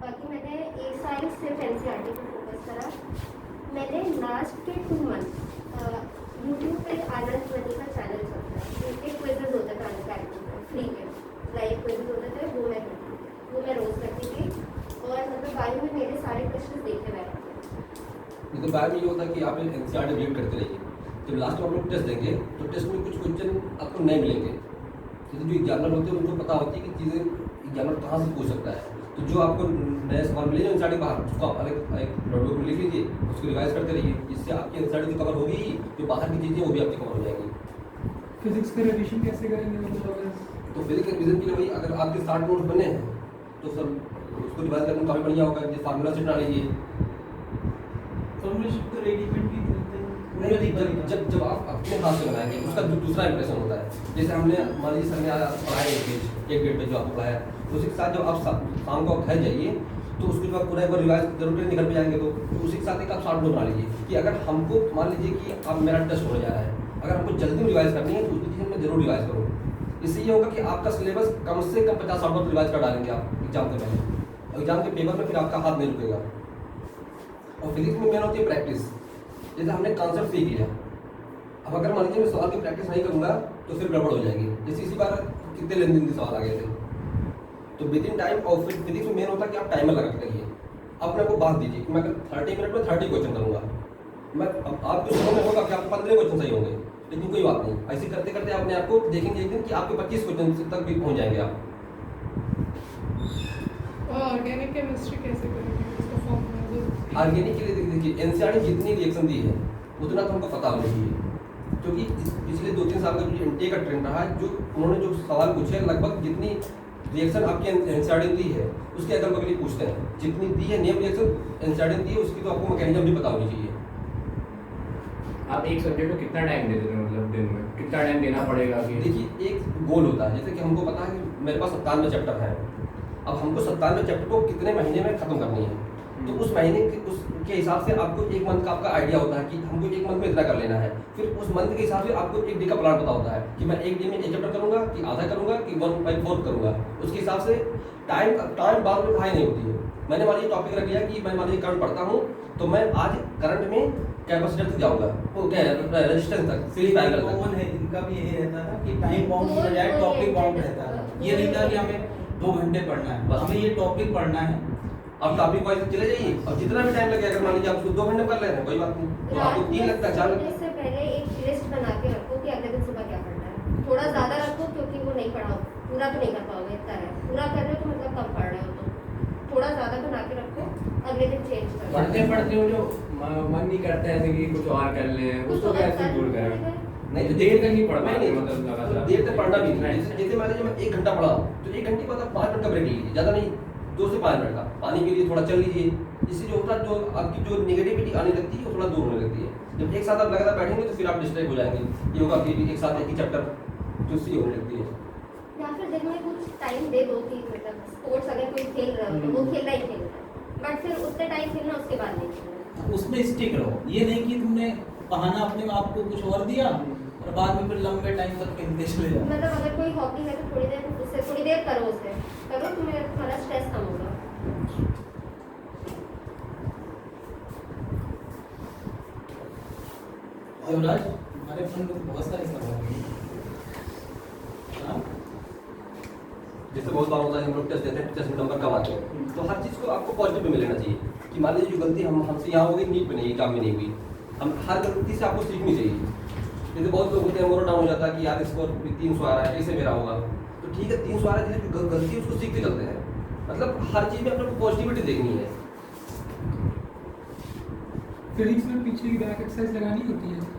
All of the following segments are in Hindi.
बाकी मैंने एक साल सिर्फ एनसीईआरटी पर फोकस करा। मैंने लास्ट के 2 मंथ यूट्यूब पे आनंद मनी का चैनल चलता है, उनके क्विजेज होते थे आनंद कैरेक्टर में फ्री में, लाइव क्विजेज होते थे, वो मैं करती थी, वो मैं रोज़ करती थी। और मतलब बायो में मेरे सारे क्वेश्चन देखे बैठे थे। तो बायो में ये होता है कि आप एनसीईआरटी रीड करते रहिए, जब लास्ट में आप लोग टेस्ट देंगे तो टेस्ट में कुछ क्वेश्चन आपको नहीं मिलेंगे। जैसे जो एग्जामिनर होते हैं उनको पता होती है कि चीज़ें एग्जामिनर कहाँ से पूछ सकता है, तो जो आपको नया सवाल मिले एनसीईआरटी बाहर, उसको आप अलग एक नोटबुक में लिख लीजिए, उसको रिवाइज करते रहिए, जिससे आपकी एनसीईआरटी तो कवर होगी, जो बाहर की चीज़ें वो भी आपकी कवर हो जाएंगी। फिजिक्स का रिवीजन कैसे करेंगे मतलब? तो फिजिक्स रिवीजन के लिए भाई अगर आपके 60 नोट्स बने हैं तो सर उसको रिवाइज करने में काफ़ी बढ़िया होगा। जैसे फार्मूला सेट बना लीजिए, फॉर्मूला शीट तो रेडीमेड भी मिलते हैं। जब आप अपने हाथ से बनाएंगे उसका दूसरा इंप्रेशन होता है। जैसे हमने मान लीजिए सर ने आज पढ़ाया एक डेट पे जो आपको पढ़ाया, उसी के साथ जब आप शाम को घर जाइए तो उसके बाद पूरा एक बार रिवाइज जरूर निकल पे जाएंगे, तो उसी के साथ एक आप शॉर्ट नोट बना लीजिए कि अगर हमको मान लीजिए कि अब मेरा टेस्ट होने जा रहा है, अगर हमको जल्दी में रिवाइज करनी है तो उसकी चीज़ मैं जरूर रिवाइज करूँ। इससे ये होगा कि आपका सिलेबस कम से कम 50 नोट रिवाइज कर डालेंगे आप एग्जाम से पहले, एग्जाम के पेपर में फिर आपका हाथ नहीं रुकेगा। और फिजिक्स में मेन होती है प्रैक्टिस। जैसे हमने कॉन्सेप्ट सीख लिया, अब अगर मान लीजिए मैं सवाल की प्रैक्टिस नहीं करूँगा तो फिर गड़बड़ हो जाएगी। जैसे इसी बार कितने लेंदी सवाल आ गए थे, तो विद इन टाइम। और फिर फिजिक्स में मेन होता है कि आप टाइमर लगा के करिए, अपने को बांध दीजिए कि मैं अगर 30 मिनट में 30 क्वेश्चन करूँगा, मैं आपके शुरू में होगा कि आपको 15 क्वेश्चन सही होंगे, लेकिन कोई बात नहीं, ऐसे करते करते अपने आप को देखेंगे एक दिन कि आपके 25 क्वेश्चन तक भी पहुँच जाएंगे आप। ऑर्गेनिक केमिस्ट्री कैसे करेंगे इसका फॉर्मूला? ऑर्गेनिक के लिए देखिए एनसीईआरटी जितनी रिएक्शन दी है उतना तो हमको पता होना चाहिए, क्योंकि पिछले 2-3 साल का जो एनटीए का ट्रेंड रहा है, जो उन्होंने जो सवाल पूछे लगभग जितनी रिएक्शन आपकी एनसीईआरटी दी है उसके अगल बगल ही पूछते हैं, जितनी दी है नेम रिएक्शन एनसीईआरटी दी है उसकी तो आपको मैकेनिज्म भी पता होनी चाहिए। आप एक सब्जेक्ट को कितना टाइम देते हैं, मतलब दिन में कितना टाइम देना पड़ेगा? कि देखिए एक गोल होता है, जैसे कि हमको पता है कि मेरे पास 97 चैप्टर हैं, अब हमको 97 चैप्टर को कितने महीने में खत्म करनी है, तो उस महीने के उसके हिसाब से आपको एक मंथ का आपका आइडिया होता है कि हमको एक मंथ में इतना कर लेना है। फिर उस मंथ के हिसाब से आपको एक डे का प्लान पता होता है कि मैं एक डे में एक चैप्टर करूंगा कि आधा करूंगा कि 1/4 करूंगा। उसके हिसाब से टाइम बाद में पढ़ाई नहीं होती है। मैंने मान लीजिए टॉपिक रख लिया कि मैं मान लीजिए करंट पढ़ता हूँ, तो मैं आज करंट में कैपेसिटर तक जाऊंगा, वो क्या रेजिस्टेंस तक, सीरीज पैरेलल तक। कॉमन है, इनका भी यही रहता था कि टाइम बाउंड की बजाय टॉपिक बाउंड रहता था। ये नहीं था कि हमें 2 घंटे पढ़ना है, बस हमें ये टॉपिक पढ़ना है। अब टॉपिक वाइज चले जाइए और जितना भी टाइम लगे, अगर मान लीजिए आप उसको 2 घंटे में कर ले रहे हैं कोई बात नहीं, तो आपको 3 लगता है 4 लगता है। इससे पहले एक लिस्ट बना के रखो कि अगले दिन सुबह क्या पढ़ना है, थोड़ा ज़्यादा रखो क्योंकि वो नहीं पढ़ा पूरा तो नहीं कर पाओगे, इतना है पूरा कर रहे हो तो मतलब कम पढ़ रहे हो, तो थोड़ा ज़्यादा बना के रखो, अगले दिन चेंज कर पढ़ते पढ़ते हो जो मन नहीं करता है कि कुछ और कर लें, उसको कैसे दूर करें? नहीं तो देर तक नहीं पढ़ पाएंगे, नहीं, मतलब लगातार देर तक पढ़ना भी नहीं। जैसे मान लीजिए मैं 1 घंटा पढ़ा तो 1 घंटे बाद आप 5 मिनट का ब्रेक लीजिए, ज़्यादा नहीं, 2 से 5 मिनट का पानी के लिए थोड़ा चल लीजिए। इससे जो होता है, जो आपकी जो नेगेटिविटी आने लगती है वो थोड़ा दूर होने लगती है। जब एक साथ आप लगातार बैठेंगे तो फिर आप डिस्ट्रैक्ट हो जाएंगे, योगा की भी एक साथ एक ही चैप्टर जो सी होने लगती है। या फिर दिन में कुछ टाइम दे दो कि मतलब स्पोर्ट्स अगर कोई खेल रहा हो तो वो खेलना ही खेलना है, बट फिर उतने टाइम खेलना, उसके बाद नहीं खेलना। उसमें स्टिक रहो, ये नहीं कि तुमने बहाना अपने आप को कुछ और दिया और बाद में फिर लंबे टाइम तक खेलते चले जाओ। मतलब अगर कोई हॉबी है तो थोड़ी देर करो, उसे करो, तुम्हारा स्ट्रेस कम होगा। युवराज, हमारे फोन में बहुत सारे सवाल हैं। हाँ? जैसे बहुत बार होता है हम लोग टेस्ट देते हैं, टेस्ट में नंबर कम आते हैं, तो हर चीज़ को आपको पॉजिटिव में लेना चाहिए कि मान लीजिए जो गलती हमसे यहाँ हो गई, नीट में नहीं, एग्जाम में नहीं हुई, हम हर गलती से आपको सीखनी चाहिए। जैसे बहुत लोग होते हैं मोरो डाउन हो जाता है कि यार स्कोर 300 आ रहा है, कैसे मेरा होगा, तो ठीक है 300 आ रहा है, जो गलती है उसको सीखते चलते हैं। मतलब हर चीज़ में अपने को पॉजिटिविटी देखनी है। फिजिक्स में पीछे की बैक एक्सरसाइज लगानी होती है।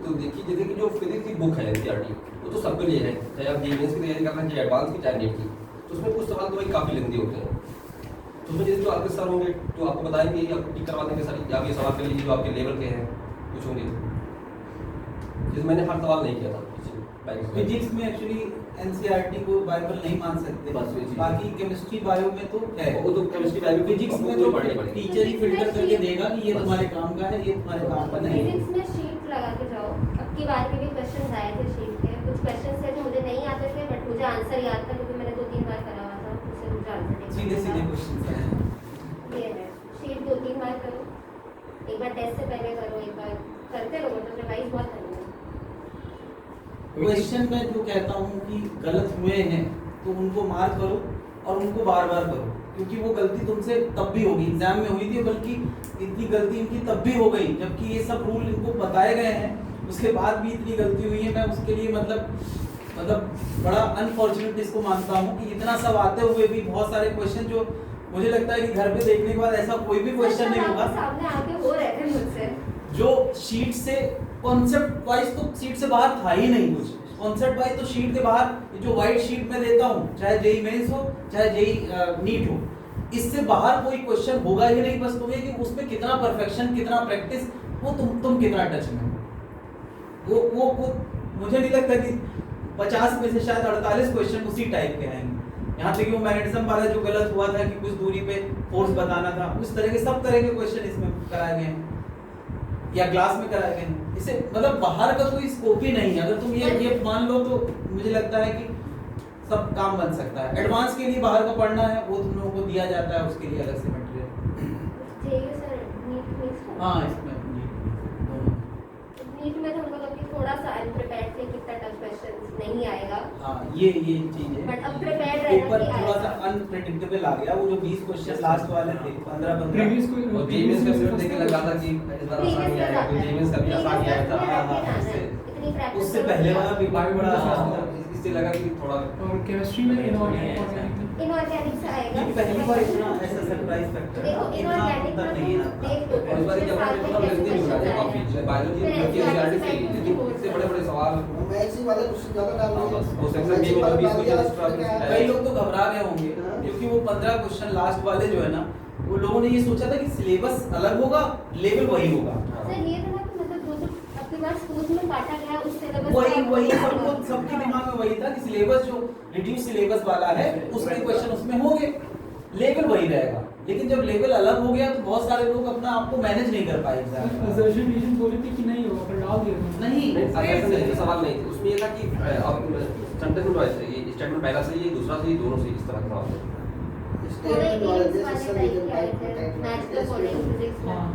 तो देखिए जैसे कि जो फिजिक्स की बुक है एनसीईआरटी, वो तो सबके लिए है, चाहे आप जेईई की तैयारी कर रहे हैं, चाहे एडवांस की, चाहे नीट की, तो उसमें कुछ सवाल तो भाई काफ़ी लेंदी होते हैं। तो उसमें जैसे जो आपके सर होंगे तो आपको बताएंगे, आपको टिक करवा देंगे सर, आप ये सवाल कर लीजिए जो आपके लेवल के हैं, कुछ होंगे। जैसे मैंने हर सवाल नहीं किया था फिजिक्स में एक्चुअली एनसीईआरटी को बाइबल नहीं मान सकते, बस ये चीज़। बाकी केमिस्ट्री बायो में तो है, वो तो केमिस्ट्री बायो फिजिक्स में तो टीचर ही फिल्टर करके देगा कि ये तुम्हारे काम का है, ये तुम्हारे काम का नहीं है। फिजिक्स में शीट लगा के जाओ। अब की बार के भी क्वेश्चन आए थे शीट के, कुछ क्वेश्चन थे जो मुझे नहीं आते थे बट मुझे आंसर याद था क्योंकि मैंने 2-3 बार करा हुआ था, उससे मुझे आंसर सीधे सीधे क्वेश्चन है। बार करो, एक बार टेस्ट से पहले करो, एक बार करते रहो, मतलब रिवाइज बहुत करना है। क्वेश्चन में जो कहता हूँ कि गलत हुए हैं तो उनको मार्क करो और उनको बार बार करो, क्योंकि वो गलती तुमसे तब भी होगी, एग्जाम में हुई थी, बल्कि इतनी गलती इनकी तब भी हो गई जबकि ये सब रूल इनको बताए गए हैं, उसके बाद भी इतनी गलती हुई है। मैं उसके लिए मतलब बड़ा अनफॉर्चुनेट इसको मानता हूँ कि इतना सब आते हुए भी बहुत सारे क्वेश्चन जो मुझे लगता है कि घर पे देखने के बाद ऐसा कोई भी क्वेश्चन नहीं होगा सामने आके हो रहे थे मुझसे, जो शीट से कॉन्सेप्ट वाइज तो शीट से बाहर था ही नहीं कुछ, कॉन्सेप्ट वाइज तो शीट के बाहर जो व्हाइट शीट में देता हूँ, चाहे जेई मेंस हो चाहे जेई नीट हो, इससे बाहर कोई क्वेश्चन होगा ही नहीं। बस तुम्हें कि उसमें कितना परफेक्शन, कितना प्रैक्टिस, वो तुम कितना टच में हो। वो मुझे नहीं लगता कि 50 में से शायद 48 क्वेश्चन उसी टाइप के आएंगे। यहाँ तक कि वो मैग्नेटिज्म वाला जो गलत हुआ था कि कुछ दूरी पे फोर्स बताना था, उस तरह के सब तरह के क्वेश्चन इसमें कराए गए हैं या क्लास में कराए गए हैं। इसे मतलब बाहर का कोई स्कोप ही नहीं है। अगर तुम ये मान लो तो मुझे लगता है कि सब काम बन सकता है। एडवांस के लिए बाहर का पढ़ना है वो तुम लोगों को दिया जाता है, उसके लिए अलग से मटेरियल। जेयू सर नीट मिक्स हाँ, इसमें दोनों। नीट में तो हम लोग अभी थोड़ा सा अनप्रिपेयर्ड थे, कितना टफ क्वेश्चंस नहीं आएगा, हाँ, ये चीज है। बट अब प्रिपेयर्ड रहना पेपर कि थोड़ा सा आएगा। अनप्रेडिक्टेबल आ गया। वो जो 20 क्वेश्चन लास्ट वाले थे 15 प्रीवियस को और जेईएस का पेपर देख के लगा था कि इस बार आसान ही आएगा, क्योंकि जेईएस का भी आसान ही आया था। इतनी प्रैक्टिस उससे पहले वाला भी बड़ा इससे लगा कि थोड़ा और केमिस्ट्री में इनऑर्गेनिक इनऑर्गेनिक से आएगा। ये पहली बार इतना ऐसा सरप्राइज फैक्टर देखो इनऑर्गेनिक होता नहीं है ना। देख लो और इस बार क्या हमारे थोड़ा गलती नहीं हो रहा है काफी बायोलॉजी में की एनसीईआरटी से, लेकिन इससे बड़े-बड़े सवाल मैथ्स ही वाले क्वेश्चन ज्यादा डाल हाँ, रहे बस हैं। वो सेक्शन बी में 20 क्वेश्चन कई लोग तो घबरा गए होंगे क्योंकि वो 15 क्वेश्चन लास्ट वाले जो है ना, वो लोगों ने ये सोचा था कि सिलेबस अलग होगा, लेवल वही होगा। सर ये था ना कि मतलब जो अपनी बार स्कूल में काटा गया उस सिलेबस वही सबको सबके दिमाग में वही था कि सिलेबस जो रिड्यूस सिलेबस वाला है उसके क्वेश्चन उसमें होंगे, लेवल वही रहेगा। लेकिन जब लेवल अलग हो गया तो बहुत सारे लोग अपना आप को मैनेज नहीं कर पाए एग्जाम में। असर्शन रीजन बोले थे कि नहीं होगा, पर डाल दिया था। नहीं, ऐसा नहीं सवाल नहीं थे उसमें। ये था कि अब सेंटेंस में वाइज ये स्टेटमेंट पहला सही है, दूसरा सही, दोनों सही, इस तरह का सवाल है। स्टेटमेंट वाले जैसे सब रीजन मैथ्स का कोडिंग फिजिक्स का। हाँ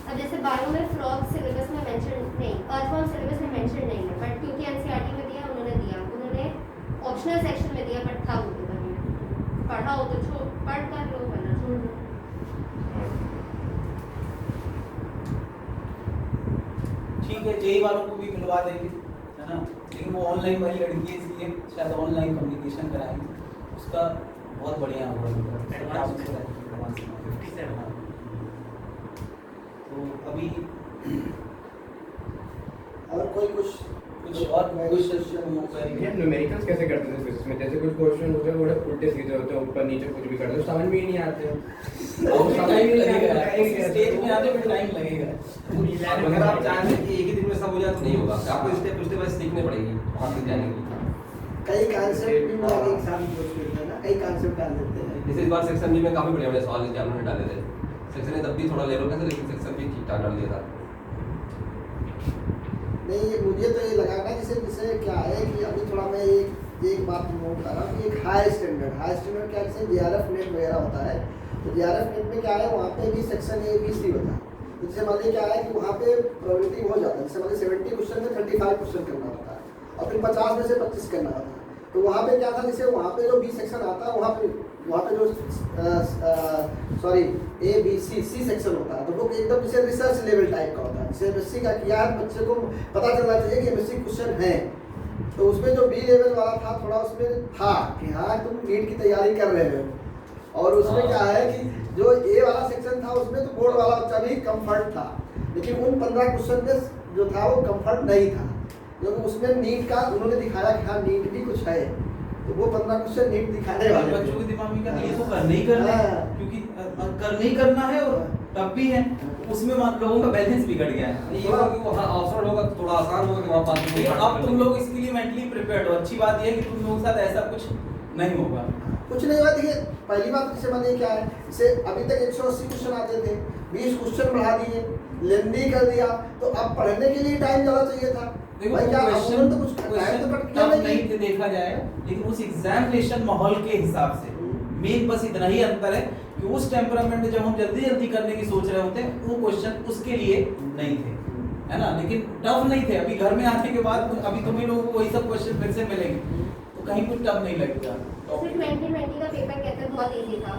अब जैसे बायो में फ्रॉग सिलेबस में मेंशन नहीं, अर्थवॉर्म सिलेबस में मेंशन नहीं है, बट क्योंकि एनसीईआरटी में दिया उन्होंने ऑप्शनल सेक्शन में दिया, बट था वो पेपर में। पढ़ा हो तो पढ़ कर लो, वरना छोड़ दो। ठीक है, जेई वालों को भी मिलवा देंगे, है ना। लेकिन वो ऑनलाइन वाली लड़की है इसलिए शायद ऑनलाइन कम्युनिकेशन कराएंगे, उसका बहुत बढ़िया होगा। तो अभी और कोई कुछ और ये न्यूमेरिकल्स कैसे करते थे फिजिक्स में? जैसे कुछ क्वेश्चन होते हैं बड़े उल्टे सीधे होते हैं, ऊपर नीचे कुछ भी करते हैं, समझ में ही नहीं आते हैं। और टाइम लगेगा, स्टेज में आने में टाइम लगेगा। अगर आप चाहते हैं कि एक ही दिन में सब हो जाए तो नहीं होगा, आपको स्टेप टू स्टेप सीखने पड़ेगी वहाँ तक जाने के लिए। कई कॉन्सेप्ट भी लोग एक साथ पूछ लेते हैं ना, कई कॉन्सेप्ट डाल देते हैं। जैसे इस बार सेक्शन बी में काफी बढ़िया सवाल नीचे हमने डाले थे। सेक्शन ए तब भी थोड़ा लेवल का था, लेकिन सेक्शन बी ठीक ठाक डाल दिया था। नहीं, ये मुझे तो ये लगा ना जैसे क्या है कि अभी थोड़ा मैं एक बात नोट कर रहा हूँ कि एक हाई स्टैंडर्ड क्या जैसे जेआरएफ नेट वगैरह होता है, तो जेआरएफ नेट में क्या है वहाँ पे भी सेक्शन ए बी सी होता है। तो जैसे मान लीजिए क्या है कि वहाँ पे प्रोबेबिलिटी हो जाता है, जैसे मान लीजिए 70 क्वेश्चन में 35 क्वेश्चन करना होता है और फिर 50 में से 25 करना होता है। तो वहाँ पे क्या था, जैसे वहाँ पे जो बी सेक्शन आता है वहाँ पे जो ए बी सी सेक्शन होता है, तो वो एकदम जैसे रिसर्च लेवल टाइप का होता है। जैसे एमएससी का किया है, बच्चे को पता चलना चाहिए कि एमएससी क्वेश्चन है। तो उसमें जो बी लेवल वाला था थोड़ा उसमें था कि हाँ तुम नीट की तैयारी कर रहे हो, और उसमें क्या है कि जो ए वाला सेक्शन था उसमें तो बोर्ड वाला बच्चा भी कंफर्ट था, लेकिन उन 15 क्वेश्चन में जो था वो कंफर्ट नहीं था, क्योंकि उसमें नीट का उन्होंने दिखाया कि हाँ नीट भी कुछ है, तो वो 15 क्वेश्चन नीट दिखाने वाले थे। बच्चों के दिमाग में क्या ये तो करना ही करना है, क्योंकि करना ही करना है और टफ भी है, उसमें लोगों का बैलेंस बिगड़ गया है। ये होगा कि वहाँ ऑप्शन होगा तो थोड़ा आसान होगा कि वहाँ पास लेकिन अब तुम लोग इसके लिए मेंटली प्रिपेयर्ड हो। अच्छी बात यह है कि तुम लोगों के साथ ऐसा कुछ नहीं होगा। कुछ नहीं हुआ। देखिए पहली बात जैसे मान लीजिए क्या है, जैसे अभी तक 180 क्वेश्चन आते थे, 20 क्वेश्चन बढ़ा दिए, लेंदी कर दिया, तो अब पढ़ने के लिए टाइम ज़्यादा चाहिए था। देखो भाई क्या क्वेश्चन तो कुछ टाइम तो कट टफ नहीं नहीं देखा जाए, लेकिन उस एग्जामिनेशन माहौल के हिसाब से मेन बस इतना ही अंतर है कि उस टेम्परामेंट में जब हम जल्दी जल्दी करने की सोच रहे होते हैं वो क्वेश्चन उसके लिए नहीं थे, है ना। लेकिन टफ नहीं थे। अभी घर में आने के बाद अभी तुम्हें लोगों को वही सब क्वेश्चन फिर से मिलेंगे तो कहीं कुछ टफ नहीं लगेगा। फिर 2020 का पेपर कहते हैं बहुत इजी था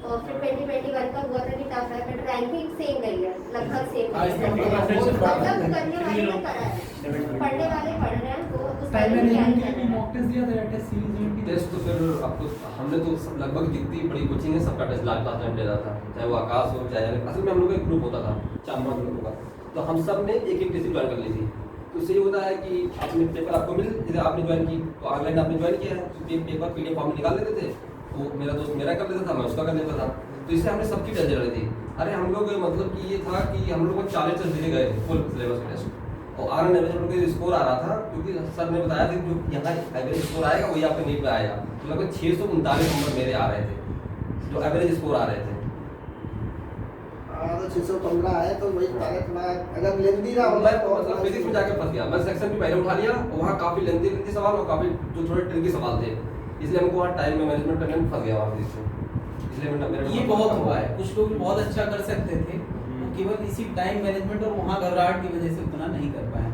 और फिर 2021 का हुआ था कि टफ है, बट रैंकिंग सेम गई है, लगभग सेम हाँ, इसका मतलब मतलब सेक्शन बढ़ा है। करने वाले ने करा है, पढ़ने वाले पढ़ रहे हैं तो उस टाइम टाइम मैनेजमेंट में के भी मॉक टेस्ट दिया था टेस्ट सीरीज में भी। टेस्ट तो फिर आपको हमने तो लगभग जितनी बड़ी कोचिंग है सबका टेस्ट लास्ट टाइम ले रहा था, चाहे वो आकाश हो चाहे असल में हम लोग का एक ग्रुप होता था 4-5 लोगों का, तो हम सब ने एक एक टेस्ट ज्वाइन कर ली थी। तो इससे ये होता है कि आपने पेपर आपको मिल, जैसे आपने ज्वाइन की तो ऑनलाइन आपने ज्वाइन किया है तो पेपर PDF फॉर्म निकाल लेते थे, तो मेरा दोस्त मेरा कर लेता था, मैं उसका कर लेता था, तो इससे हमने सबकी टेस्ट ले थी। अरे हम लोग मतलब कि ये था कि हम लोग को 40 टेस्ट दिए गए थे फुल सिलेबस के टेस्ट और आर एन एवरेज हम लोग का स्कोर आ रहा था क्योंकि सर ने बताया था कि जो यहाँ एवरेज स्कोर आएगा वही आपके नीट में आएगा, तो लगभग 639 नंबर मेरे आ रहे थे जो एवरेज स्कोर आ रहे थे। तो 615 है तो वही थोड़ा अगर लेंदी ना मैं होता मतलब फिजिक्स में जाकर फंस गया, मैं सेक्शन भी पहले उठा लिया और वहाँ काफी लेंथी सवाल और काफी जो थोड़े ट्रिकी सवाल थे, इसलिए हमको वहाँ टाइम में मैनेजमेंट करने में फंस गया वहाँ फिजिक्स में, इसलिए मेरा ये बहुत हुआ है। कुछ लोग बहुत अच्छा कर सकते थे वो केवल इसी टाइम मैनेजमेंट और वहाँ घबराहट की वजह से उतना नहीं कर पाए।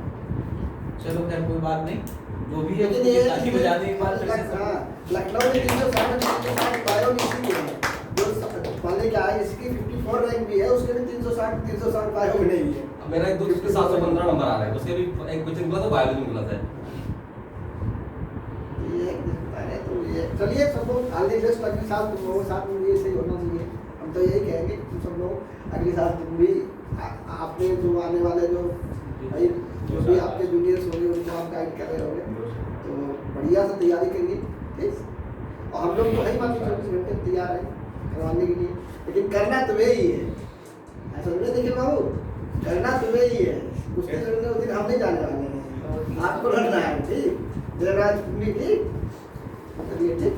चलो खैर कोई बात नहीं, जो भी है लेकिन ये ताकि बजा दें एक बार फिर से। हाँ, लखनऊ में 360 बायो में इसी है जो पहले क्या है इसकी 54 रैंक भी है, उसके भी 360 बायो में नहीं है। मेरा एक दोस्त के 715 नंबर आ रहा है, उसके भी एक क्वेश्चन मिला था बायोलॉजी में मिला था। ये है तो ये चलिए सब लोग ऑल द बेस्ट, अगली साल तुम लोगों के साथ में ये सही होना चाहिए। हम तो यही कहेंगे कि तुम सब लोग अगली साल तुम भी आपने जो आने वाले जो भाई जो भी आपके जूनियर्स होंगे उनको आप गाइड कर रहे होंगे तो बढ़िया से तैयारी करिए, ठीक। और हम लोग तो है ही मात्र 24 घंटे तैयार है करवाने के लिए, लेकिन करना तुम्हें ही है, ऐसा नहीं देखिए बाबू, करना तुम्हें ही है। उसके लड़ने उस दिन हम नहीं जाने वाले हैं, आपको लड़ना है, ठीक। जरा ठीक, चलिए ठीक।